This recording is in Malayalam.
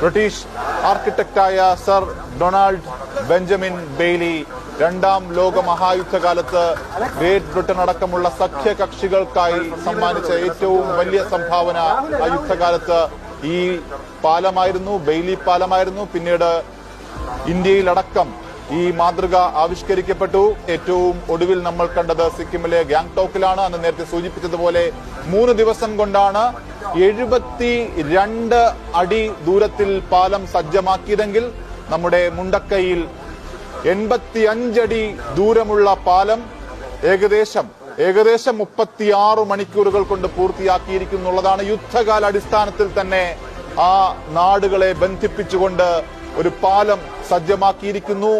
ബ്രിട്ടീഷ് ആർക്കിടെക്റ്റായ സർ ഡൊണാൾഡ് ബെഞ്ചമിൻ ബെയ്ലി രണ്ടാം ലോക മഹായുദ്ധകാലത്ത് ഗ്രേറ്റ് ബ്രിട്ടൻ അടക്കമുള്ള സഖ്യകക്ഷികൾക്കായി സമ്മാനിച്ച ഏറ്റവും വലിയ സംഭാവന ആ യുദ്ധകാലത്ത് ഈ പാലമായിരുന്നു, ബെയ്ലി പാലമായിരുന്നു. പിന്നീട് ഇന്ത്യയിലടക്കം ഈ മാതൃക ആവിഷ്കരിക്കപ്പെട്ടു. ഏറ്റവും ഒടുവിൽ നമ്മൾ കണ്ടത് സിക്കിമിലെ ഗാംഗ്ടോക്കിലാണ്. അന്ന് നേരത്തെ സൂചിപ്പിച്ചതുപോലെ 3 ദിവസം കൊണ്ടാണ് 72 അടി ദൂരത്തിൽ പാലം സജ്ജമാക്കിയതെങ്കിൽ നമ്മുടെ മുണ്ടക്കൈയിൽ 85 അടി ദൂരമുള്ള പാലം ഏകദേശം 36 മണിക്കൂറുകൾ കൊണ്ട് പൂർത്തിയാക്കിയിരിക്കുന്നുള്ളതാണ്. യുദ്ധകാല അടിസ്ഥാനത്തിൽ തന്നെ ആ നാടുകളെ ബന്ധിപ്പിച്ചുകൊണ്ട് ഒരു പാലം സജ്ജമാക്കിയിരിക്കുന്നു.